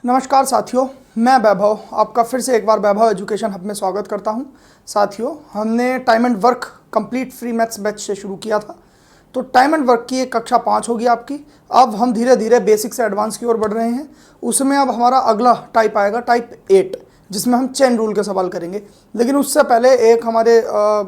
नमस्कार साथियों, मैं वैभव आपका फिर से एक बार वैभव एजुकेशन हब में स्वागत करता हूं। साथियों, हमने time and work complete free maths batch से शुरू किया था, तो टाइम एंड वर्क की एक कक्षा 5 होगी आपकी। अब हम धीरे धीरे बेसिक से एडवांस की ओर बढ़ रहे हैं। उसमें अब हमारा अगला टाइप आएगा टाइप 8, जिसमें हम चेन रूल के सवाल करेंगे। लेकिन उससे पहले एक हमारे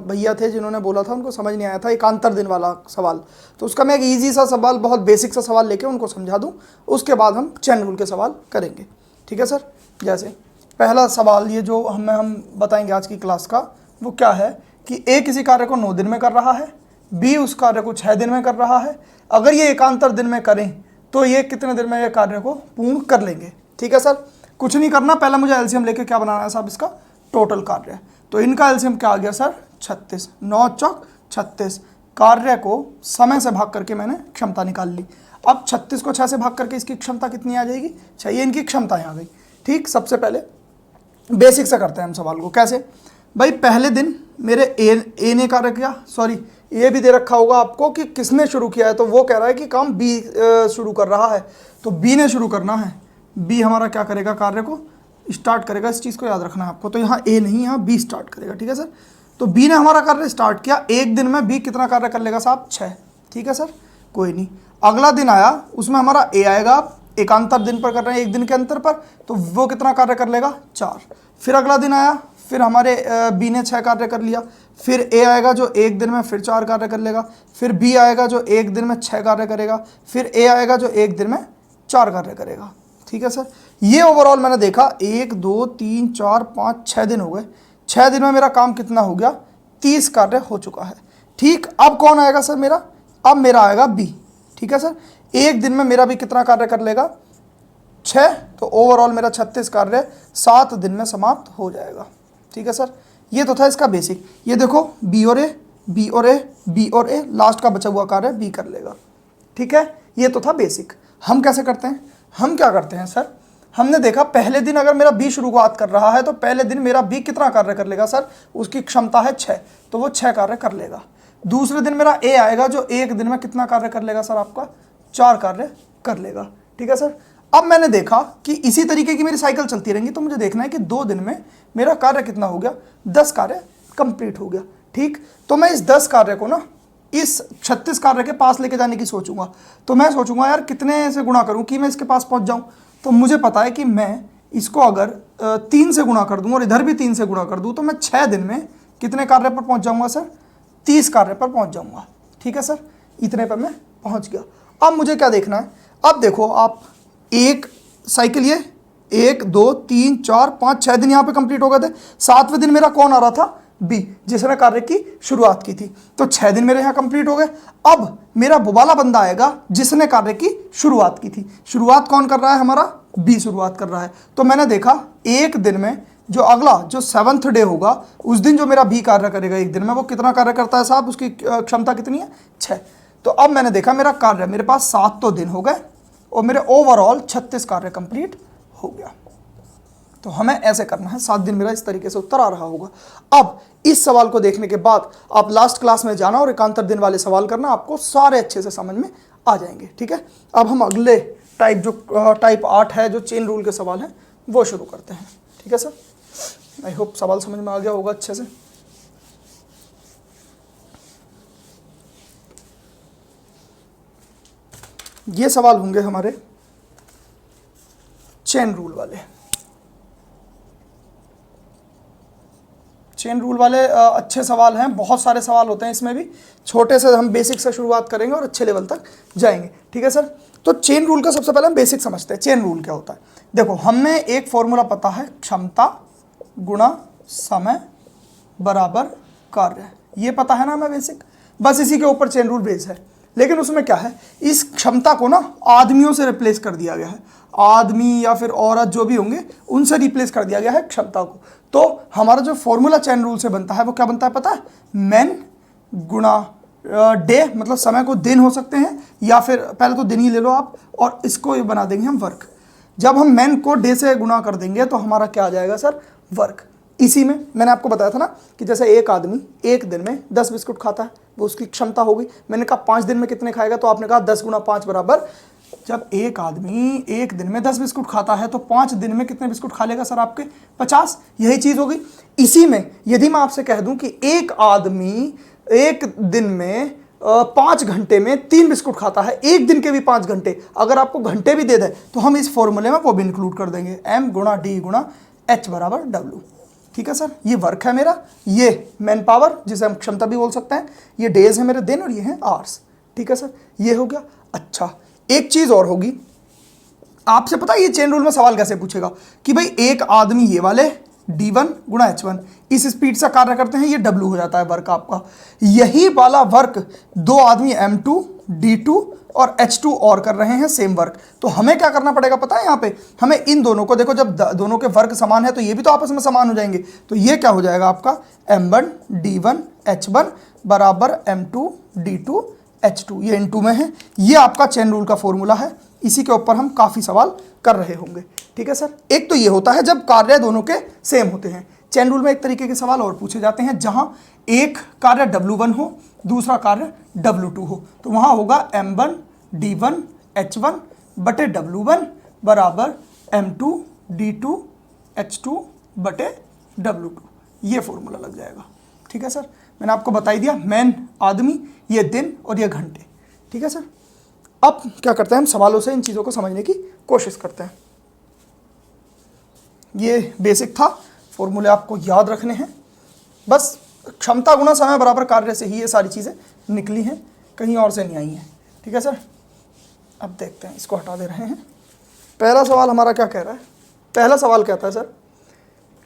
भैया थे जिन्होंने बोला था, उनको समझ नहीं आया था एकांतर दिन वाला सवाल, तो उसका मैं एक ईजी सा सवाल, बहुत बेसिक सा सवाल लेके उनको समझा दूं। उसके बाद हम चेन रूल के सवाल करेंगे, ठीक है सर। जैसे पहला सवाल ये जो हम बताएंगे आज की क्लास का, वो क्या है कि ए किसी कार्य को 9 दिन में कर रहा है, बी उस कार्य को 6 दिन में कर रहा है। अगर ये एकांतर दिन में करें तो ये कितने दिन में ये कार्य को पूर्ण कर लेंगे, ठीक है सर। कुछ नहीं करना, पहले मुझे एलसीएम लेके क्या बनाना है साहब, इसका टोटल कार्य है। तो इनका एलसीएम क्या आ गया सर, 36, 9 चौक 36। कार्य को समय से भाग करके मैंने क्षमता निकाल ली। अब 36 को 6 से भाग करके इसकी क्षमता कितनी आ जाएगी, 6। ये इनकी क्षमताएं आ गई, ठीक। सबसे पहले बेसिक से करते हैं हम सवाल को। कैसे भाई, पहले दिन मेरे ए ने कार्य किया, सॉरी ये भी दे रखा होगा आपको कि किसने शुरू किया है, तो वो कह रहा है कि काम बी शुरू कर रहा है, तो बी ने शुरू करना है। बी हमारा क्या करेगा, कार्य को स्टार्ट करेगा। इस चीज़ को याद रखना है आपको, तो यहाँ ए नहीं, यहाँ बी स्टार्ट करेगा, ठीक है सर। तो बी ने हमारा कार्य स्टार्ट किया, एक दिन में बी कितना कार्य कर लेगा साहब, 6, ठीक है सर। कोई नहीं, अगला दिन आया, उसमें हमारा ए आएगा, एकांतर दिन पर कर रहे हैं, एक दिन के अंतर पर, तो वो कितना कार्य कर लेगा, 4। फिर अगला दिन आया, फिर हमारे बी ने 6 कार्य कर लिया। फिर ए आएगा जो एक दिन में फिर 4 कार्य कर लेगा। फिर बी आएगा जो एक दिन में 6 कार्य करेगा। फिर ए आएगा जो एक दिन में 4 कार्य करेगा, ठीक है सर। ये ओवरऑल मैंने देखा 1 2 3 4 5 6 दिन हो गए। 6 दिन में मेरा काम कितना हो गया, 30 कार्य हो चुका है, ठीक। अब कौन आएगा सर मेरा, अब मेरा आएगा बी, ठीक है सर। एक दिन में मेरा भी कितना कार्य कर लेगा, 6, तो ओवरऑल मेरा 36 कार्य 7 दिन में समाप्त हो जाएगा, ठीक है सर। ये तो था इसका बेसिक। ये देखो बी और ए, बी और ए, बी और ए, लास्ट का बचा हुआ कार्य बी कर लेगा, ठीक है। ये तो था बेसिक। हम कैसे करते हैं, हम क्या करते हैं सर, हमने देखा पहले दिन अगर मेरा बी शुरुआत कर रहा है तो पहले दिन मेरा बी कितना कार्य कर लेगा सर, उसकी क्षमता है 6, तो वो 6 कार्य कर लेगा। दूसरे दिन मेरा ए आएगा जो एक दिन में कितना कार्य कर लेगा सर, आपका 4 कार्य कर लेगा, ठीक है सर। अब मैंने देखा कि इसी तरीके की मेरी साइकिल चलती रहेंगी, तो मुझे देखना है कि 2 दिन में मेरा कार्य कितना हो गया, 10 कार्य कंप्लीट हो गया, ठीक। तो मैं इस 10 कार्य को ना इस 36 कार्य के पास लेके जाने की सोचूंगा। तो मैं सोचूंगा यार कितने से गुणा करूं कि मैं इसके पास पहुंच जाऊं। तो मुझे पता है कि मैं इसको अगर 3 से गुणा कर दूं और इधर भी 3 से गुणा कर दूं, तो मैं 6 दिन में कितने कार्य पर पहुंच जाऊंगा सर, 30 कार्य पर पहुंच जाऊंगा, ठीक है सर। इतने पर मैं पहुंच गया। अब मुझे क्या देखना है, अब देखो आप एक साइकिल, ये 1 2 3 4 5 6 दिन यहाँ पे कंप्लीट हो गए थे। 7वें दिन मेरा कौन आ रहा था, बी, जिसने कार्य की शुरुआत की थी, तो 6 दिन मेरे यहाँ कंप्लीट हो गए। अब मेरा वाला बंदा आएगा जिसने कार्य की शुरुआत की थी। शुरुआत कौन कर रहा है, हमारा बी शुरुआत कर रहा है। तो मैंने देखा एक दिन में जो अगला जो 7th डे होगा, उस दिन जो मेरा बी कार्य करेगा एक दिन में, वो कितना कार्य करता है साहब, उसकी क्षमता कितनी है, 6। तो अब मैंने देखा मेरा कार्य, मेरे पास 7 तो दिन हो गए और मेरे ओवरऑल 36 कार्य कंप्लीट हो गया। तो हमें ऐसे करना है, 7 दिन मेरा इस तरीके से उत्तर आ रहा होगा। अब इस सवाल को देखने के बाद आप लास्ट क्लास में जाना और एकांतर दिन वाले सवाल करना, आपको सारे अच्छे से समझ में आ जाएंगे, ठीक है। अब हम अगले टाइप जो टाइप 8 है, जो चेन रूल के सवाल हैं, वो शुरू करते हैं, ठीक है सर। आई होप सवाल समझ में आ गया होगा अच्छे से। ये सवाल होंगे हमारे चेन रूल वाले। चेन रूल वाले अच्छे सवाल हैं, बहुत सारे सवाल होते हैं इसमें भी। छोटे से हम बेसिक से शुरुआत करेंगे और अच्छे लेवल तक जाएंगे, ठीक है सर। तो चेन रूल का सबसे पहले हम बेसिक समझते हैं। चेन रूल क्या होता है, देखो हमें एक फॉर्मूला पता है, क्षमता गुणा समय बराबर कार्य, ये पता है ना हमें बेसिक। बस इसी के ऊपर चेन रूल बेस है। लेकिन उसमें क्या है, इस क्षमता को ना आदमियों से रिप्लेस कर दिया गया है। आदमी या फिर औरत जो भी होंगे उनसे रिप्लेस कर दिया गया है क्षमता को। तो हमारा जो फॉर्मूला चेन रूल से बनता है वो क्या बनता है पता है, मैन गुणा डे, मतलब समय को दिन हो सकते हैं, या फिर पहले तो दिन ही ले लो आप, और इसको बना देंगे हम वर्क। जब हम मैन को डे से गुणा कर देंगे तो हमारा क्या आ जाएगा सर, वर्क। इसी में मैंने आपको बताया था ना कि जैसे एक आदमी एक दिन में 10 बिस्कुट खाता है, वो उसकी क्षमता होगी। मैंने कहा 5 दिन में कितने खाएगा, तो आपने कहा 10 गुणा 5 बराबर जब एक आदमी एक दिन में 10 बिस्कुट खाता है तो 5 दिन में कितने बिस्कुट खा लेगा सर आपके? 50। यही चीज़ हो गई। इसी में यदि मैं आपसे कह दूं कि एक आदमी एक दिन में 5 घंटे में 3 बिस्कुट खाता है, एक दिन के भी 5 घंटे, अगर आपको घंटे भी दे दे तो हम इस फॉर्मूले में वो भी इंक्लूड कर देंगे, m गुणा d गुणा h बराबर w। ठीक है सर, ये वर्क है मेरा, ये मैन पावर जिसे हम क्षमता भी बोल सकते हैं, ये डेज है मेरे दिन और ये हैं आवर्स। ठीक है सर, ये हो गया। अच्छा, एक चीज और होगी, आपसे पता है ये चेन रूल में सवाल कैसे पूछेगा कि भाई एक आदमी ये वाले d1 गुणा h1 इस स्पीड से कार्य करते हैं, ये w हो जाता है वर्क आपका। यही वाला वर्क दो आदमी m2 d2 और h2 और कर रहे हैं सेम वर्क, तो हमें क्या करना पड़ेगा पता है? यहाँ पे हमें इन दोनों को, देखो जब दोनों के वर्क समान है तो ये भी तो आपस में समान हो जाएंगे, तो ये क्या हो जाएगा आपका m1 d1 h1 बराबर m2 d2 h2, ये इन टू में है। ये आपका चेन रूल का फॉर्मूला है, इसी के ऊपर हम काफ़ी सवाल कर रहे होंगे। ठीक है सर, एक तो ये होता है जब कार्य दोनों के सेम होते हैं। चेन रूल में एक तरीके के सवाल और पूछे जाते हैं जहां एक कार्य W1 हो, दूसरा कार्य W2 हो, तो वहां होगा m1 d1 h1 बटे W1 बराबर m2 d2 h2 बटे W2, ये फॉर्मूला लग जाएगा। ठीक है सर, मैंने आपको बता ही दिया, मैन आदमी, ये दिन और ये घंटे। ठीक है सर, अब क्या करते हैं हम सवालों से इन चीज़ों को समझने की कोशिश करते हैं। ये बेसिक था, फॉर्मूले आपको याद रखने हैं, बस क्षमता गुणा समय बराबर कार्य से ही ये सारी चीज़ें निकली हैं, कहीं और से नहीं आई हैं। ठीक है सर, अब देखते हैं, इसको हटा दे रहे हैं। पहला सवाल हमारा क्या कह रहा है? पहला सवाल कहता है सर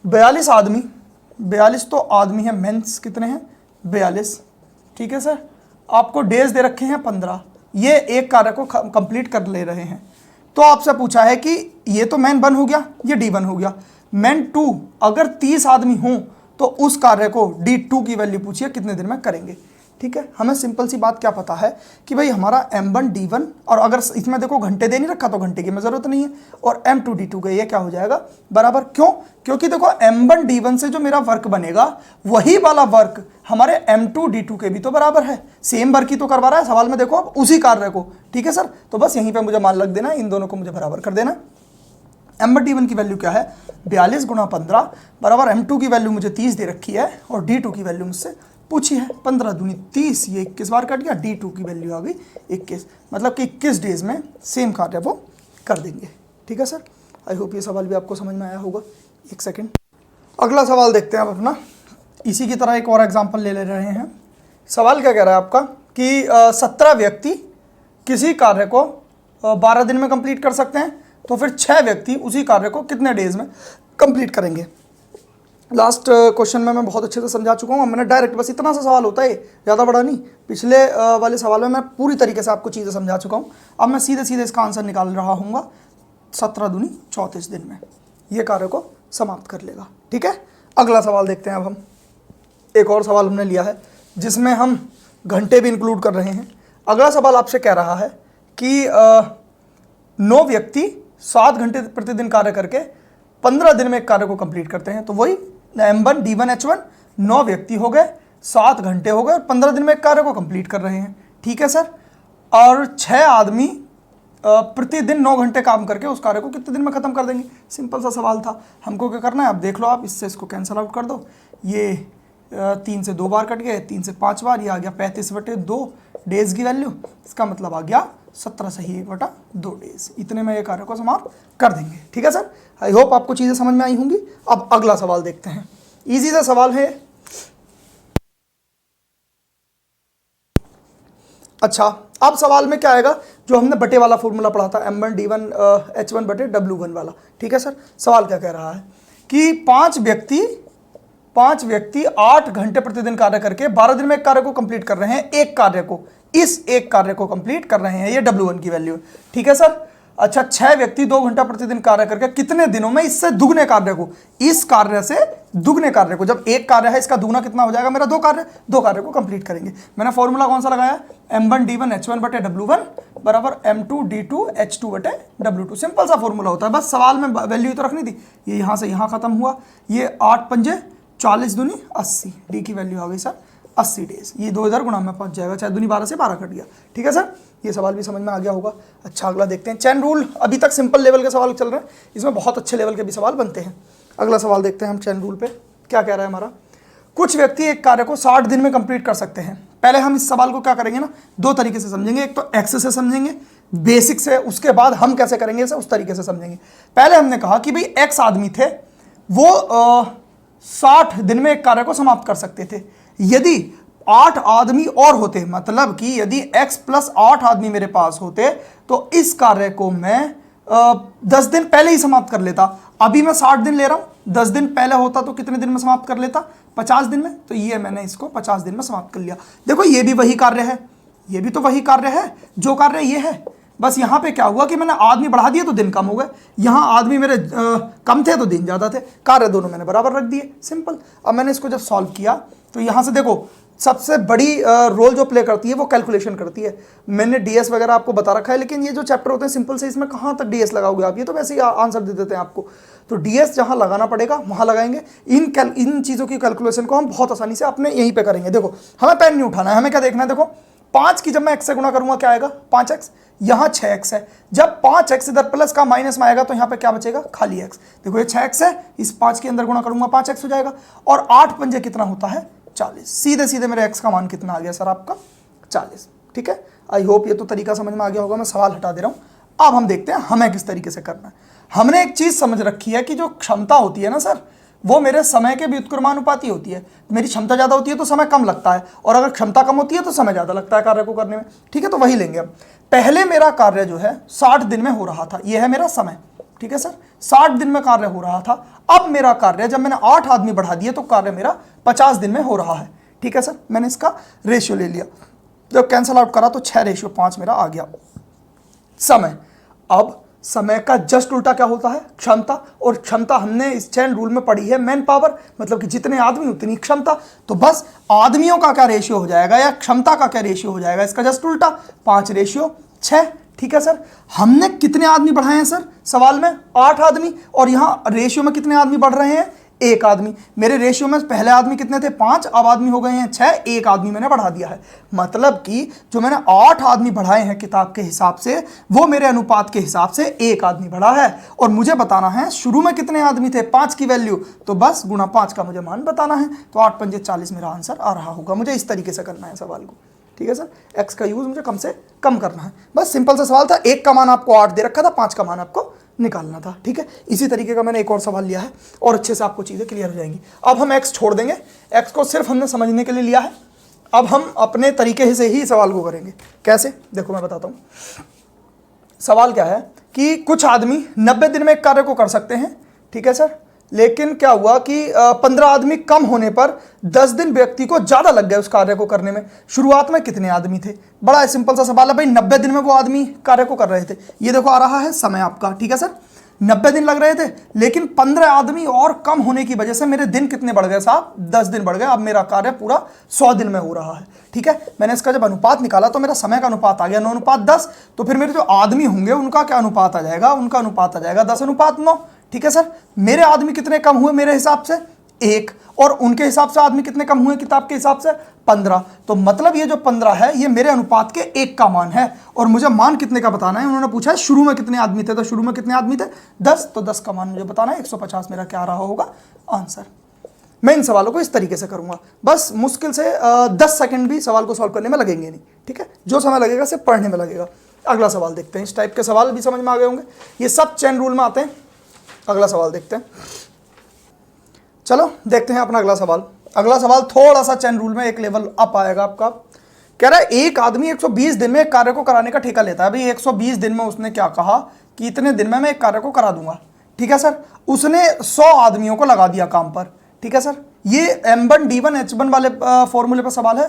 42 आदमी, 42 तो आदमी है, मेंस कितने हैं? 42। ठीक है सर, आपको डेज दे रखे हैं 15, ये एक कार्य को कंप्लीट कर ले रहे हैं। तो आपसे पूछा है कि ये तो मैन 1 हो गया, ये D1 हो गया, मैन 2 अगर 30 आदमी हों तो उस कार्य को D2 की वैल्यू पूछिए कितने दिन में करेंगे। ठीक है, हमें सिंपल सी बात क्या पता है कि भाई हमारा m1 d1, और अगर इसमें देखो घंटे दे नहीं रखा तो घंटे की जरूरत नहीं है, और m2 d2 का ये क्या हो जाएगा बराबर, क्यों? क्योंकि देखो m1 d1 से जो मेरा वर्क बनेगा वही वाला वर्क हमारे m2 d2 के भी तो बराबर है, सेम वर्क ही तो करवा रहा है सवाल में, देखो अब उसी कार्य को। ठीक है सर, तो बस यहीं पर मुझे मान लग देना, इन दोनों को मुझे बराबर कर देना। m1 d1 की वैल्यू क्या है? 42 गुणा 15 बराबर m2 की वैल्यू मुझे 30 दे रखी है और d2 की वैल्यू मुझसे पूछी है 15 दूनी 30, ये 21 बार कट गया, d2 की वैल्यू आ गई 21, मतलब कि 21 डेज में सेम कार्य वो कर देंगे। ठीक है सर, आई होप ये सवाल भी आपको समझ में आया होगा। एक सेकेंड, अगला सवाल देखते हैं आप अपना, इसी की तरह एक और एग्जाम्पल ले रहे हैं। सवाल क्या कह रहा है आपका कि 17 व्यक्ति किसी कार्य को 12 दिन में कंप्लीट कर सकते हैं, तो फिर 6 व्यक्ति उसी कार्य को कितने डेज में कंप्लीट करेंगे। लास्ट क्वेश्चन में मैं बहुत अच्छे से समझा चुका हूँ, मैंने डायरेक्ट बस इतना सा सवाल होता है, ज़्यादा बड़ा नहीं। पिछले वाले सवाल में मैं पूरी तरीके से आपको चीज़ें समझा चुका हूँ, अब मैं सीधे सीधे इसका आंसर निकाल रहा हूँ। 17 दूनी 34 दिन में ये कार्य को समाप्त कर लेगा। ठीक है, अगला सवाल देखते हैं। अब हम एक और सवाल हमने लिया है जिसमें हम घंटे भी इंक्लूड कर रहे हैं। अगला सवाल आपसे कह रहा है कि 9 व्यक्ति 7 घंटे प्रतिदिन कार्य करके 15 दिन में एक कार्य को कंप्लीट करते हैं, तो वही m1 d1 h1 9 व्यक्ति हो गए, 7 घंटे हो गए और 15 दिन में एक कार्य को कंप्लीट कर रहे हैं। ठीक है सर, और 6 आदमी प्रतिदिन 9 घंटे काम करके उस कार्य को कितने दिन में खत्म कर देंगे। सिंपल सा सवाल था, हमको क्या करना है, अब देख लो आप, इससे इसको कैंसिल आउट कर दो, ये 3 से 2 बार कट गए, 3 से 5 बार, ये आ गया 35/2 डेज की वैल्यू, इसका मतलब आ गया 17 से 1/2 डेज, इतने में ये कार्य को समाप्त कर देंगे। ठीक है सर, आई होप आपको चीज़ें समझ में आई होंगी। अब अगला सवाल देखते हैं, इजी सा सवाल है। अच्छा, अब सवाल में क्या आएगा, जो हमने बटे वाला फॉर्मूला पढ़ा था m1 d1 h1 बटे w1 वाला। ठीक है सर, सवाल क्या कह रहा है कि 5 व्यक्ति 8 घंटे प्रतिदिन कार्य करके 12 दिन में एक कार्य को कंप्लीट कर रहे हैं, एक कार्य को, इस एक कार्य को कंप्लीट कर रहे हैं, ये w1 की वैल्यू है। ठीक है सर, अच्छा 6 व्यक्ति 2 घंटा प्रतिदिन कार्य करके कितने दिनों में इससे दुगने कार्य को, इस कार्य से दुगने कार्य को, जब एक कार्य है इसका दुगना कितना हो जाएगा मेरा, 2 कार्य को कंप्लीट करेंगे। मैंने फॉर्मूला कौन सा लगाया, m1 d1 h1 बटे w1 बराबर m2 d2 h2 बटे w2। सिंपल सा फॉर्मूला होता है, बस सवाल में वैल्यू तो रखनी थी। ये यहाँ से यहाँ खत्म हुआ, ये 8 पंजे 40 दूनी 80, डी की वैल्यू आ गई सर 80 डेज, ये 2 इधर गुणा में पहुंच जाएगा, चाहे दूनी 12 से 12 कट गया। ठीक है सर, ये सवाल भी समझ में आ गया होगा। अच्छा, अगला देखते हैं। चेन रूल, अभी तक सिंपल लेवल के सवाल चल रहे हैं, इसमें बहुत अच्छे लेवल के भी सवाल बनते हैं। अगला सवाल देखते हैं हम चेन रूल पे क्या कह रहा है हमारा। कुछ व्यक्ति एक कार्य को 60 दिन में कंप्लीट कर सकते हैं। पहले हम इस सवाल को क्या करेंगे ना, दो तरीके से समझेंगे। एक तो एक्स से समझेंगे, बेसिक से, उसके बाद हम कैसे करेंगे इसे उस तरीके से समझेंगे। पहले हमने कहा कि भाई एक्स आदमी थे, वो 60 दिन में एक कार्य को समाप्त कर सकते थे। यदि 8 आदमी और होते, मतलब कि यदि x + 8 आदमी मेरे पास होते तो इस कार्य को मैं 10 दिन पहले ही समाप्त कर लेता। अभी मैं 60 दिन ले रहा हूं, 10 दिन पहले होता तो कितने दिन में समाप्त कर लेता, 50 दिन में। तो ये मैंने इसको 50 दिन में समाप्त कर लिया। देखो ये भी वही कार्य है, ये भी तो वही कार्य है, जो कार्य ये है। बस यहाँ पे क्या हुआ कि मैंने आदमी बढ़ा दिए तो दिन कम हो गए, यहाँ आदमी मेरे कम थे तो दिन ज़्यादा थे, कार्य दोनों मैंने बराबर रख दिए, सिंपल। अब मैंने इसको जब सॉल्व किया तो यहाँ से देखो सबसे बड़ी रोल जो प्ले करती है वो कैलकुलेशन करती है। मैंने डीएस वगैरह आपको बता रखा है, लेकिन ये जो चैप्टर होते हैं सिंपल से, इसमें कहाँ तक डीएस लगाओगे आप, ये तो वैसे ही आंसर दे देते हैं आपको। तो डीएस जहाँ लगाना पड़ेगा वहाँ लगाएंगे। इन चीज़ों की कैलकुलेशन को हम बहुत आसानी से अपने यहीं पर करेंगे। देखो हमें पेन नहीं उठाना है, हमें क्या देखना है, देखो 5 की जब मैं x से गुणा करूंगा क्या आएगा, 5x। यहाँ 6x है, जब 5x इधर प्लस का माइनस में आएगा तो यहाँ पे क्या बचेगा, खाली x। देखो ये 6x है, इस 5 के अंदर गुणा करूंगा 5x हो जाएगा, और 8 पंजे कितना होता है, 40। सीधे सीधे मेरे x का मान कितना आ गया सर आपका, 40। ठीक है, आई होप ये तो तरीका समझ में आ गया होगा। मैं सवाल हटा दे रहा हूँ। अब हम देखते हैं हमें किस तरीके से करना है। हमने एक चीज़ समझ रखी है कि जो क्षमता होती है ना सर, वो मेरे समय के व्युत्क्रमानुपाती होती है। मेरी क्षमता ज़्यादा होती है तो समय कम लगता है, और अगर क्षमता कम होती है तो समय ज़्यादा लगता है कार्य को करने में। ठीक है, तो वही लेंगे हम। पहले मेरा कार्य जो है 60 दिन में हो रहा था, ये है मेरा समय। ठीक है सर, 60 दिन में कार्य हो रहा था। अब मेरा कार्य जब मैंने 8 आदमी बढ़ा दिए तो कार्य मेरा 50 दिन में हो रहा है। ठीक है सर, मैंने इसका रेशियो ले लिया, जब कैंसल आउट करा तो 6:5 मेरा आ गया समय। अब समय का जस्ट उल्टा क्या होता है, क्षमता। और क्षमता हमने इस चेन रूल में पढ़ी है, मैन पावर, मतलब कि जितने आदमी उतनी क्षमता। तो बस आदमियों का क्या रेशियो हो जाएगा या क्षमता का क्या रेशियो हो जाएगा, इसका जस्ट उल्टा, 5:6। ठीक है सर, हमने कितने आदमी बढ़ाए हैं सर सवाल में, 8 आदमी, और यहाँ रेशियो में कितने आदमी बढ़ रहे हैं, 1 आदमी। मेरे रेशियो में पहले आदमी कितने थे, 5, अब आदमी हो गए हैं 6, 1 आदमी मैंने बढ़ा दिया है। मतलब कि जो मैंने 8 आदमी बढ़ाए हैं किताब के हिसाब से, वो मेरे अनुपात के हिसाब से 1 आदमी बढ़ा है। और मुझे बताना है शुरू में कितने आदमी थे, 5 की वैल्यू, तो बस गुणा 5 का मुझे मान बताना है। तो 8 पंजे 40 मेरा आंसर आ रहा होगा। मुझे इस तरीके से करना है सवाल को। ठीक है सर, एक्स का यूज मुझे कम से कम करना है, बस सिंपल सा सवाल था। 1 का मान आपको 8 दे रखा था, 5 का मान आपको निकालना था। ठीक है, इसी तरीके का मैंने एक और सवाल लिया है और अच्छे से आपको चीज़ें क्लियर हो जाएंगी। अब हम एक्स छोड़ देंगे, एक्स को सिर्फ हमने समझने के लिए लिया है। अब हम अपने तरीके से ही सवाल को करेंगे। कैसे, देखो मैं बताता हूँ। सवाल क्या है कि कुछ आदमी 90 दिन में एक कार्य को कर सकते हैं। ठीक है सर, लेकिन क्या हुआ कि 15 आदमी कम होने पर 10 दिन व्यक्ति को ज़्यादा लग गए उस कार्य को करने में। शुरुआत में कितने आदमी थे, बड़ा सिंपल सा सवाल है भाई। 90 दिन में वो आदमी कार्य को कर रहे थे, ये देखो आ रहा है समय आपका। ठीक है सर, 90 दिन लग रहे थे, लेकिन 15 आदमी और कम होने की वजह से मेरे दिन कितने बढ़ गए साहब, 10 दिन बढ़ गए। अब मेरा कार्य पूरा 100 दिन में हो रहा है। ठीक है, मैंने इसका जब अनुपात निकाला तो मेरा समय का अनुपात आ गया 9:10। तो फिर मेरे जो आदमी होंगे उनका क्या अनुपात आ जाएगा, उनका अनुपात आ जाएगा 10:9। ठीक है सर, मेरे आदमी कितने कम हुए मेरे हिसाब से, 1, और उनके हिसाब से आदमी कितने कम हुए किताब के हिसाब से, 15। तो मतलब ये जो 15 है ये मेरे अनुपात के 1 का मान है, और मुझे मान कितने का बताना है। उन्होंने पूछा है शुरू में कितने आदमी थे, तो शुरू में कितने आदमी थे, 10। तो 10 का मान मुझे बताना है, 150 मेरा क्या रहा होगा आंसर। मैं इन सवालों को इस तरीके से करूंगा, बस मुश्किल से 10 सेकंड भी सवाल को सॉल्व करने में लगेंगे नहीं। ठीक है, जो समय लगेगा सिर्फ पढ़ने में लगेगा। अगला सवाल देखते हैं। इस टाइप के सवाल भी समझ में आ गए होंगे, ये सब चेन रूल में आते हैं। अगला सवाल देखते हैं, चलो देखते हैं अपना अगला सवाल। अगला सवाल थोड़ा सा चेन रूल में एक लेवल अप आएगा आपका। कह रहा है एक आदमी 120 दिन में एक कार्य को कराने का ठेका लेता है। भाई 120 दिन में उसने क्या कहा कि इतने दिन में मैं एक कार्य को करा दूंगा। ठीक है सर, उसने 100 आदमियों को लगा दिया काम पर। ठीक है सर, ये M1 D1 H1 वाले फॉर्मूले पर सवाल है,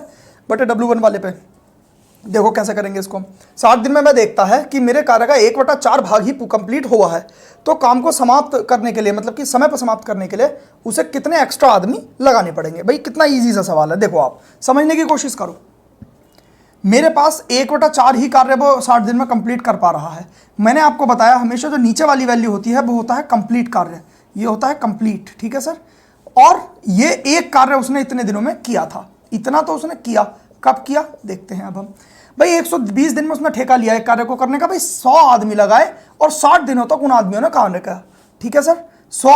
बट W1 वाले पे देखो कैसे करेंगे इसको। 60 दिन में मैं देखता है कि मेरे कार्य का 1/4 भाग ही कंप्लीट हुआ है, तो काम को समाप्त करने के लिए, मतलब कि समय पर समाप्त करने के लिए उसे कितने एक्स्ट्रा आदमी लगाने पड़ेंगे। भाई कितना इजी सा सवाल है, देखो आप समझने की कोशिश करो। मेरे पास 1/4 ही कार्य वो 60 दिन में कंप्लीट कर पा रहा है। मैंने आपको बताया हमेशा जो नीचे वाली वैल्यू होती है वो होता है कंप्लीट कार्य, ये होता है कंप्लीट। ठीक है सर, और ये एक कार्य उसने इतने दिनों में किया था, इतना तो उसने किया। कब किया देखते हैं अब हम। भाई 120 दिन में उसने ठेका लिया एक कार्य को करने का, भाई 100 आदमी लगाए और 60 दिनों तक उन आदमियों ने कार्य किया। ठीक है सर, 100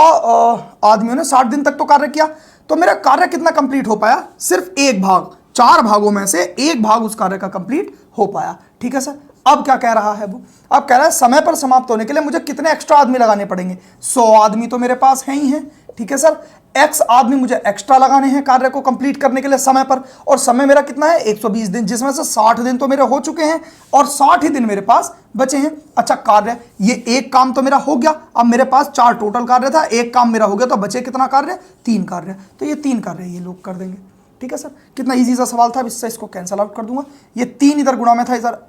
आदमियों ने 60 दिन तक तो कार्य किया, तो मेरा कार्य कितना कंप्लीट हो पाया? सिर्फ एक भाग, 4 भागों में से एक भाग उस कार्य का कंप्लीट हो पाया। ठीक है सर, अब क्या कह रहा है वो? अब कह रहा है समय पर समाप्त होने के लिए मुझे कितने एक्स्ट्रा आदमी लगाने पड़ेंगे? 100 आदमी तो मेरे पास हैं ही हैं। ठीक है सर, x आदमी मुझे एक्स्ट्रा लगाने हैं कार्य को कंप्लीट करने के लिए समय पर, और समय मेरा कितना है? 120 दिन, जिसमें से 60 दिन तो मेरे हो चुके हैं और 60 ही दिन मेरे पास बचे हैं। अच्छा, कार्य, ये एक काम तो मेरा हो गया, अब मेरे पास 4 टोटल कार्य था, एक काम मेरा हो गया, तो बचे कितना कार्य? 3 कार्य। तो ये 3 कार्य ये लोग कर देंगे। ठीक है सर, कितना इजी सा सवाल था। अब इससे इसको कैंसिल आउट कर दूंगा। ये 3 इधर गुणा में था, इधर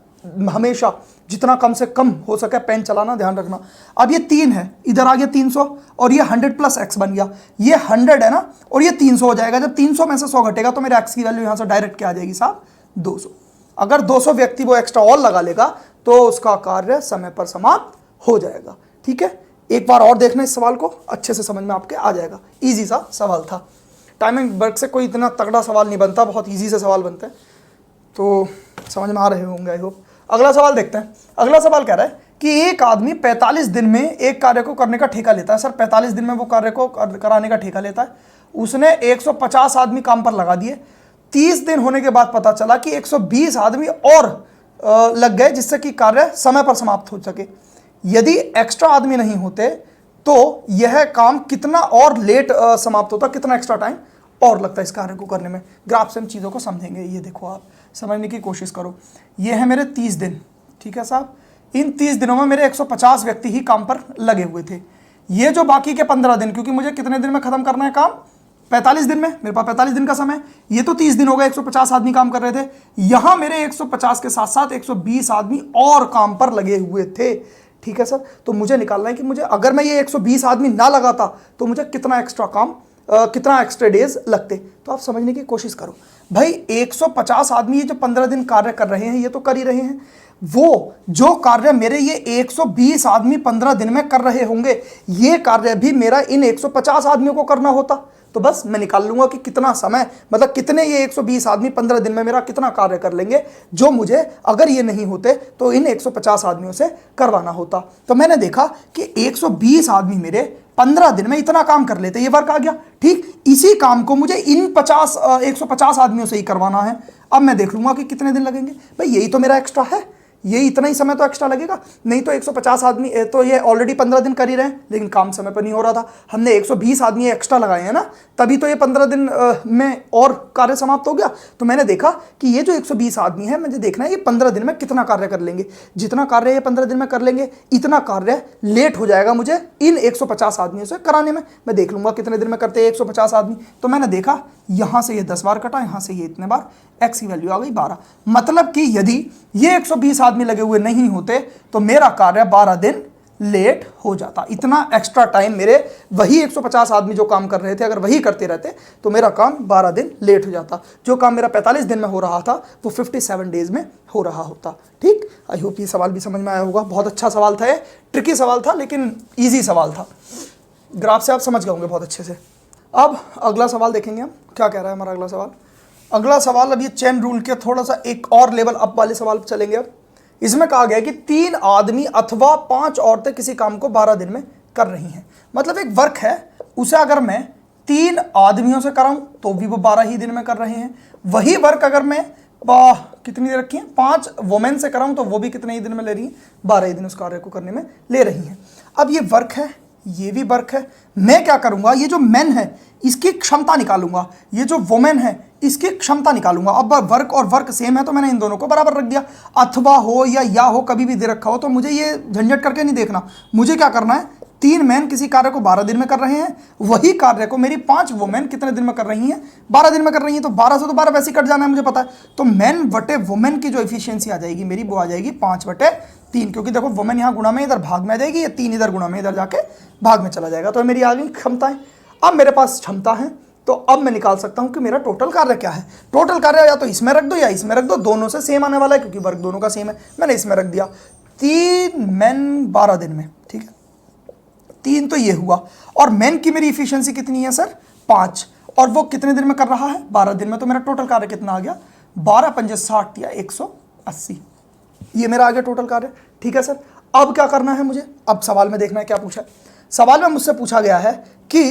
हमेशा जितना कम से कम हो सके पेन चलाना, ध्यान रखना। अब ये 3 है, इधर आ गया 300 और ये 100 प्लस x बन गया। ये 100 है ना, और ये 300 हो जाएगा। जब 300 में से 100 घटेगा तो मेरे x की वैल्यू यहां से डायरेक्ट क्या आ जाएगी साहब? 200। अगर 200 व्यक्ति वो एक्स्ट्रा और लगा लेगा तो उसका कार्य समय पर समाप्त हो जाएगा। ठीक है, एक बार और देखना इस सवाल को, अच्छे से समझ में आपके आ जाएगा। ईजी सा सवाल था। टाइमिंग वर्क से कोई इतना तगड़ा सवाल नहीं बनता, बहुत ईजी से सवाल बनते हैं, तो समझ में आ रहे होंगे आई होप। अगला सवाल देखते हैं। अगला सवाल कह रहा है कि एक आदमी 45 दिन में एक कार्य को करने का ठेका लेता है। सर 45 दिन में वो कार्य को कराने का ठेका लेता है। उसने 150 आदमी काम पर लगा दिए। 30 दिन होने के बाद पता चला कि 120 आदमी और लग गए जिससे कि कार्य समय पर समाप्त हो सके। यदि एक्स्ट्रा आदमी नहीं होते तो यह काम कितना और लेट समाप्त होता, कितना एक्स्ट्रा टाइम और लगता है इस कार्य को करने में। ग्राफ से हम चीज़ों को समझेंगे। ये देखो, आप समझने की कोशिश करो। ये है मेरे 30 दिन। ठीक है साहब, इन 30 दिनों में मेरे 150 व्यक्ति ही काम पर लगे हुए थे। ये जो बाकी के 15 दिन, क्योंकि मुझे कितने दिन में खत्म करना है काम? 45 दिन में। मेरे पास 45 दिन का समय, ये तो 30 दिन हो गए, 150 आदमी काम कर रहे थे। यहां मेरे 150 के साथ साथ 120 आदमी और काम पर लगे हुए थे। ठीक है सर, तो मुझे निकालना है कि मुझे, अगर मैं ये 120 आदमी ना लगाता तो मुझे कितना एक्स्ट्रा काम, कितना एक्स्ट्रा डेज लगते। तो आप समझने की कोशिश करो भाई। 150 आदमी ये जो 15 दिन कार्य कर रहे हैं ये तो कर ही रहे हैं। वो जो कार्य मेरे ये 120 आदमी 15 दिन में कर रहे होंगे, ये कार्य भी मेरा इन 150 आदमियों को करना होता। तो बस मैं निकाल लूंगा कि कितना समय, मतलब कितने ये 120 आदमी 15 दिन में मेरा कितना कार्य कर लेंगे, जो मुझे अगर ये नहीं होते तो इन 150 आदमियों से करवाना होता। तो मैंने देखा कि 120 आदमी मेरे 15 दिन में इतना काम कर लेते, ये वर्क आ गया। ठीक, इसी काम को मुझे इन 150 आदमियों से ही करवाना है। अब मैं देख लूंगा कि कितने दिन लगेंगे। भाई यही तो मेरा एक्स्ट्रा है, ये इतना ही समय तो एक्स्ट्रा लगेगा। नहीं तो 150 आदमी तो ये ऑलरेडी 15 दिन कर ही रहे हैं, लेकिन काम समय पर नहीं हो रहा था। हमने 120 आदमी एक्स्ट्रा लगाए हैं ना, तभी तो ये 15 दिन में और कार्य समाप्त हो गया। तो मैंने देखा कि ये जो 120 आदमी है, मुझे देखना है ये 15 दिन में कितना कार्य कर लेंगे। जितना कार्य ये 15 दिन में कर लेंगे, इतना कार्य लेट हो जाएगा मुझे इन 150 आदमियों से कराने में। मैं देख लूंगा कितने दिन में करते हैं 150 आदमी। तो मैंने देखा यहां से ये 10 बार कटा, यहां से ये इतने बार, x की वैल्यू आ गई 12। मतलब कि यदि ये 120 आदमी लगे हुए नहीं होते तो मेरा कार्य 12 दिन लेट हो जाता। इतना एक्स्ट्रा टाइम मेरे वही 150 आदमी जो काम कर रहे थे, अगर वही करते रहते तो मेरा काम 12 दिन लेट हो जाता। जो काम मेरा 45 दिन में हो रहा था वो 57 डेज में हो रहा होता। ठीक, आई होप ये सवाल भी समझ में आया होगा। बहुत अच्छा सवाल था, ये ट्रिकी सवाल था लेकिन ईजी सवाल था। ग्राफ से आप समझ गए होंगे बहुत अच्छे से। अब अगला सवाल देखेंगे हम, क्या कह रहा है हमारा अगला सवाल। अगला सवाल, अब ये चेन रूल के थोड़ा सा एक और लेवल अप वाले सवाल पर चलेंगे। अब इसमें कहा गया कि 3 आदमी अथवा 5 औरतें किसी काम को 12 दिन में कर रही हैं। मतलब एक वर्क है, उसे अगर मैं 3 आदमियों से कराऊं तो भी वो 12 ही दिन में कर रहे हैं। वही वर्क अगर मैं कितनी देर रखी है, 5 वुमेन से कराऊं तो वो भी कितने ही दिन में ले रही हैं, 12 ही दिन उस कार्य को करने में ले रही हैं। अब ये वर्क है, ये भी वर्क है। मैं क्या करूंगा, ये जो मेन है इसकी क्षमता निकालूंगा, ये जो वुमेन है इसकी क्षमता निकालूंगा। अब वर्क और वर्क सेम है तो मैंने इन दोनों को बराबर रख दिया। अथवा हो या हो, कभी भी दे रखा हो तो मुझे ये झंझट करके नहीं देखना। मुझे क्या करना है, 3 मैन किसी कार्य को 12 दिन में कर रहे हैं, वही कार्य को मेरी 5 वुमेन कितने दिन में कर रही हैं, 12 दिन में कर रही हैं। तो 12 से तो 12 वैसे ही कट जाना है, मुझे पता है। तो मैन बटे वुमेन की जो एफिशिएंसी आ जाएगी मेरी, वो आ जाएगी 5/3, क्योंकि देखो वुमेन यहाँ गुणा में इधर भाग में आ जाएगी, ये 3 इधर गुणा में इधर जाके भाग में चला जाएगा। तो मेरी आ गई क्षमताएं। अब मेरे पास क्षमता है तो अब मैं निकाल सकता हूं कि मेरा टोटल कार्य क्या है। टोटल कार्य या तो इसमें रख दो या इसमें रख दो, दोनों से सेम आने वाला है क्योंकि वर्क दोनों का सेम है। मैंने इसमें रख दिया 3 मैन 12 दिन में। ठीक है, 3 तो ये हुआ, और मैन की मेरी इफिशियंसी कितनी है सर, 5, और वो कितने दिन में कर रहा है, 12 दिन में। तो मेरा टोटल कार्य कितना आ गया, 12 × 5 = 60 या 80। ये मेरा आ गया टोटल कार्य। ठीक है सर, अब क्या करना है मुझे, अब सवाल में देखना है क्या पूछा है। सवाल में मुझसे पूछा गया है कि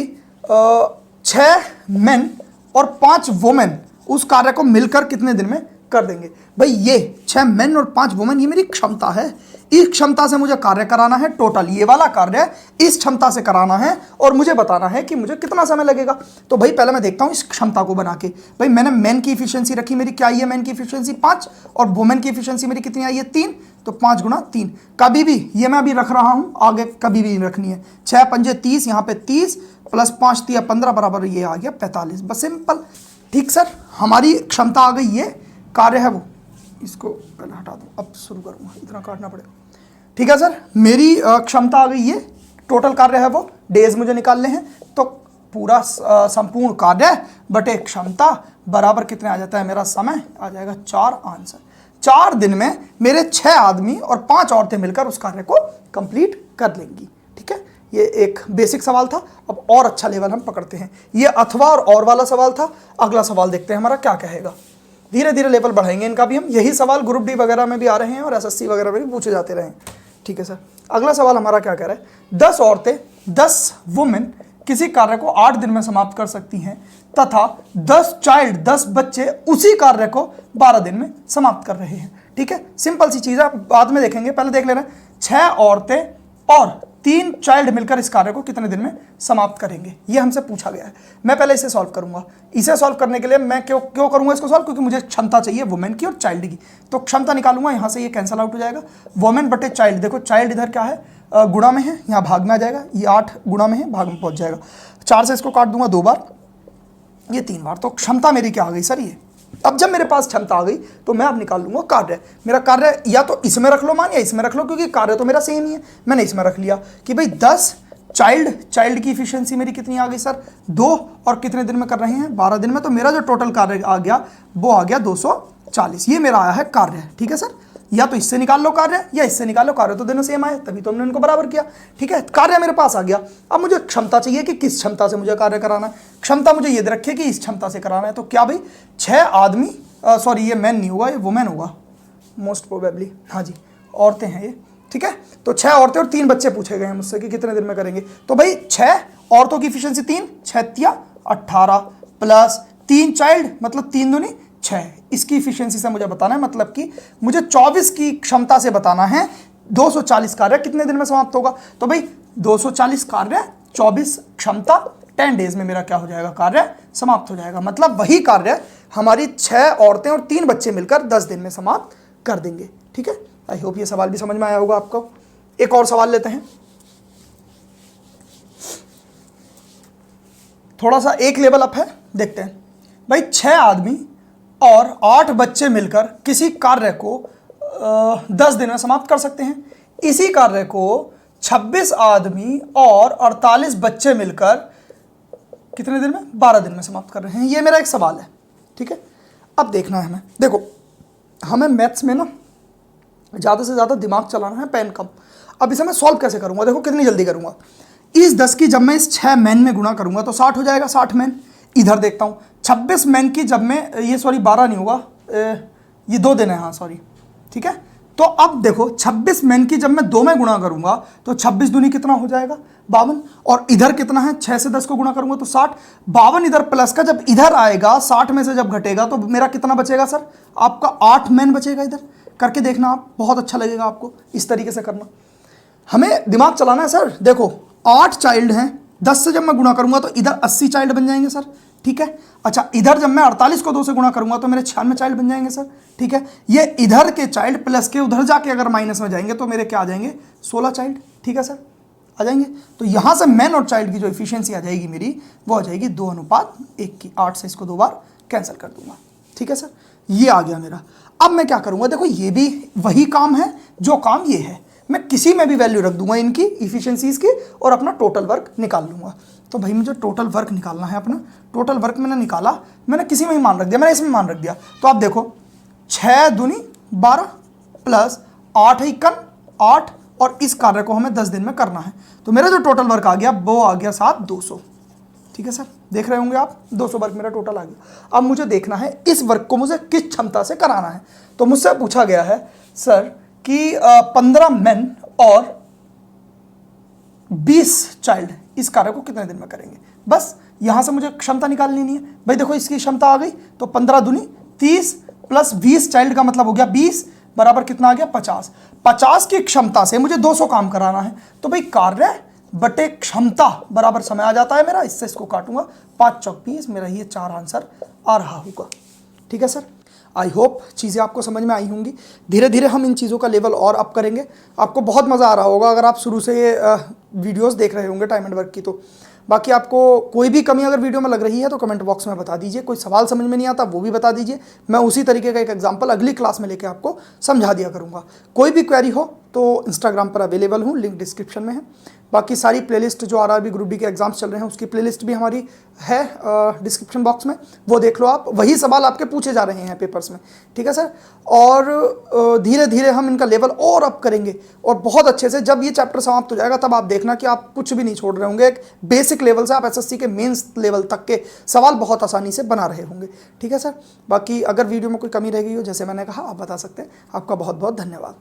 6 मेन और 5 वुमेन उस कार्य को मिलकर कितने दिन में कर देंगे। भाई ये 6 मेन और 5 वुमेन ये मेरी क्षमता है, इस क्षमता से मुझे कार्य कराना है, टोटल ये वाला कार्य इस क्षमता से कराना है और मुझे बताना है कि मुझे कितना समय लगेगा। तो भाई पहले मैं देखता हूं इस क्षमता को बना के। भाई मैंने मेन की इफिशियंसी रखी, मेरी क्या आई है, मेन की इफिशियंसी 5 और वुमेन की इफिशियंसी मेरी कितनी आई है 3, तो 5 गुणा 3। कभी भी ये मैं अभी रख रहा हूं, आगे कभी भी रखनी है। 6 पंजे 30, यहाँ पे 30 प्लस 5 तिया 15 बराबर ये आ गया 45। बस सिंपल। ठीक सर, हमारी क्षमता आ गई, ये कार्य है वो, इसको पहले हटा दूं, अब शुरू करूंगा, इतना काटना पड़ेगा। ठीक है सर, मेरी क्षमता आ गई, ये टोटल कार्य है वो, डेज मुझे निकालने हैं। तो पूरा संपूर्ण कार्य बटे क्षमता बराबर कितने आ जाता है, मेरा समय आ जाएगा 4 आंसर। 4 दिन में मेरे 6 आदमी और 5 औरतें मिलकर उस कार्य को कंप्लीट कर लेंगी। ठीक है, ये एक बेसिक सवाल था। अब और अच्छा लेवल हम पकड़ते हैं। ये अथवा और वाला सवाल था। अगला सवाल देखते हैं हमारा क्या कहेगा। धीरे धीरे लेवल बढ़ाएंगे इनका भी हम। यही सवाल ग्रुप डी वगैरह में भी आ रहे हैं और एसएससी वगैरह में भी पूछे जाते रहे हैं। ठीक है सर, अगला सवाल हमारा क्या कह रहा है, 10 औरतें 10 वुमेन किसी कार्य को 8 दिन में समाप्त कर सकती हैं तथा 10 बच्चे उसी कार्य को 12 दिन में समाप्त कर रहे हैं। ठीक है, सिंपल सी चीज है, बाद में देखेंगे, पहले देख ले रहे हैं। 6 औरतें और 3 चाइल्ड मिलकर इस कार्य को कितने दिन में समाप्त करेंगे, ये हमसे पूछा गया है। मैं पहले इसे सॉल्व करूंगा। इसे सॉल्व करने के लिए मैं क्यों करूंगा इसको सॉल्व, क्योंकि मुझे क्षमता चाहिए वुमेन की और चाइल्ड की। तो क्षमता निकालूंगा, यहां से ये कैंसिल आउट हो जाएगा। वुमेन बटे चाइल्ड, देखो चाइल्ड इधर क्या है, गुणा में है, यहाँ भाग में आ जाएगा। ये 8 गुणा में है, भाग में पहुंच जाएगा। 4 से इसको काट दूंगा 2 बार, ये 3 बार। तो क्षमता मेरी क्या आ गई सर, ये। अब जब मेरे पास क्षमता आ गई तो मैं अब निकाल लूंगा कार्य। मेरा कार्य या तो इसमें रख लो मान, या इसमें रख लो, क्योंकि कार्य तो मेरा सेम ही है। मैंने इसमें रख लिया कि भाई 10 चाइल्ड की इफिशियंसी मेरी कितनी आ गई सर, 2, और कितने दिन में कर रहे हैं, 12 दिन में। तो मेरा जो टोटल कार्य आ गया वो आ गया 240। ये मेरा आया है कार्य। ठीक है सर, या तो इससे निकाल लो कार्य या इससे निकाल लो कार्य, तो दोनों सेम आए, तभी तो हमने इनको बराबर किया। ठीक है, कार्य मेरे पास आ गया। अब मुझे क्षमता चाहिए कि किस क्षमता से मुझे कार्य कराना है। क्षमता मुझे ये रखे कि इस क्षमता से कराना है। तो क्या भाई 6 आदमी, सॉरी ये मैन नहीं होगा, ये वुमेन होगा मोस्ट प्रोबेबली, हाँ जी औरतें हैं ये। ठीक है, तो 6 औरतें और 3 बच्चे पूछे गए हैं मुझसे कि कितने दिन में करेंगे। तो भाई 6 औरतों की इफिशियंसी 3, 6 18 प्लस 3 चाइल्ड, मतलब 3 दूनी 6, इसकी इफिशियंसी से मुझे बताना है, मतलब कि मुझे 24 की क्षमता से बताना है 240 कार्य कितने दिन में समाप्त होगा। तो भाई 240 कार्य 24 क्षमता 10 डेज में मेरा क्या हो जाएगा, कार्य समाप्त हो जाएगा। मतलब वही कार्य हमारी 6 औरतें और 3 बच्चे मिलकर 10 दिन में समाप्त कर देंगे। ठीक है, आई होप ये सवाल भी समझ में आया होगा आपको। एक और सवाल लेते हैं, थोड़ा सा एक लेवल अप है, देखते हैं। भाई 6 आदमी और 8 बच्चे मिलकर किसी कार्य को 10 दिन में समाप्त कर सकते हैं। इसी कार्य को 26 आदमी और 48 बच्चे मिलकर कितने दिन में, 12 दिन में समाप्त कर रहे हैं। ये मेरा एक सवाल है। ठीक है, अब देखना है हमें, देखो हमें मैथ्स में ना ज़्यादा से ज़्यादा दिमाग चलाना है, पेन कम। अब इसे मैं सॉल्व कैसे करूँगा, देखो कितनी जल्दी करूँगा। इस 10 की जब मैं इस 6 मैन में गुणा करूँगा तो 60 हो जाएगा, 60 मैन। इधर देखता हूँ 26 मैन की जब मैं, ये सॉरी 12 नहीं होगा, ये 2 दिन है, हाँ सॉरी। ठीक है, तो अब देखो 26 मैन की जब मैं 2 में गुणा करूँगा तो 26 दूनी कितना हो जाएगा, 52। और इधर कितना है, 6 से 10 को गुणा करूँगा तो 60। 52 इधर प्लस का जब इधर आएगा, 60 में से जब घटेगा तो मेरा कितना बचेगा सर, आपका 8 मैन बचेगा। इधर करके देखना आप, बहुत अच्छा लगेगा आपको इस तरीके से करना। हमें दिमाग चलाना है सर। देखो 8 चाइल्ड हैं, 10 से जब मैं गुणा करूंगा तो इधर 80 चाइल्ड बन जाएंगे सर। ठीक है, अच्छा इधर जब मैं 48 को 2 से गुणा करूंगा तो मेरे 96 चाइल्ड बन जाएंगे सर। ठीक है, ये इधर के चाइल्ड प्लस के उधर जाके अगर माइनस में जाएंगे तो मेरे क्या आ जाएंगे, 16 चाइल्ड। ठीक है सर, आ जाएंगे। तो यहां से मैन और चाइल्ड की जो इफिशियंसी आ जाएगी मेरी, वो आ जाएगी 2:1 की। 8 से इसको 2 बार कैंसिल कर दूंगा। ठीक है सर, ये आ गया मेरा। अब मैं क्या करूंगा, देखो ये भी वही काम है जो काम ये है। मैं किसी में भी वैल्यू रख दूंगा इनकी इफिशियंसीज की और अपना टोटल वर्क निकाल लूंगा। तो भाई मुझे टोटल वर्क निकालना है अपना। टोटल वर्क मैंने निकाला, मैंने किसी में ही मान रख दिया, मैंने इसमें मान रख दिया। तो आप देखो 6 दूनी 12 प्लस 8 एकन 8, और इस कार्य को हमें 10 दिन में करना है। तो मेरा जो टोटल वर्क आ गया वो आ गया 7,200। ठीक है सर, देख रहे होंगे आप 200 वर्ग मेरा टोटल आ गया। अब मुझे देखना है इस वर्ग को मुझे किस क्षमता से कराना है। तो मुझसे पूछा गया है सर कि 15 मेन और 20 चाइल्ड इस कार्य को कितने दिन में करेंगे। बस यहां से मुझे क्षमता निकालनी नहीं है भाई। देखो इसकी क्षमता आ गई, तो 15 दूनी 30 प्लस 20 चाइल्ड का मतलब हो गया 20 बराबर कितना आ गया 50। 50 की क्षमता से मुझे 200 काम कराना है, तो भाई कार्य बटे क्षमता बराबर समय आ जाता है मेरा। इससे इसको काटूंगा, 5 चौक 20, मेरा ये 4 आंसर आ रहा होगा। ठीक है सर, आई होप चीज़ें आपको समझ में आई होंगी। धीरे धीरे हम इन चीज़ों का लेवल और अप करेंगे। आपको बहुत मज़ा आ रहा होगा अगर आप शुरू से ये वीडियोस देख रहे होंगे टाइम एंड वर्क की। तो बाकी आपको कोई भी कमी अगर वीडियो में लग रही है तो कमेंट बॉक्स में बता दीजिए। कोई सवाल समझ में नहीं आता वो भी बता दीजिए, मैं उसी तरीके का एक एग्जाम्पल अगली क्लास में लेके आपको समझा दिया करूँगा। कोई भी क्वेरी हो तो इंस्टाग्राम पर अवेलेबल हूँ, लिंक डिस्क्रिप्शन में है। बाकी सारी प्लेलिस्ट जो आरआरबी ग्रुप डी के एग्जाम्स चल रहे हैं उसकी प्लेलिस्ट भी हमारी है डिस्क्रिप्शन बॉक्स में, वो देख लो आप। वही सवाल आपके पूछे जा रहे हैं पेपर्स में। ठीक है सर, और धीरे धीरे हम इनका लेवल और अप करेंगे और बहुत अच्छे से। जब ये चैप्टर समाप्त हो जाएगा तब आप देखना कि आप कुछ भी नहीं छोड़ रहे होंगे। एक बेसिक लेवल से आप एसएससी के मेंस लेवल तक के सवाल बहुत आसानी से बना रहे होंगे। ठीक है सर, बाकी अगर वीडियो में कोई कमी रह गई हो जैसे मैंने कहा आप बता सकते हैं। आपका बहुत बहुत धन्यवाद।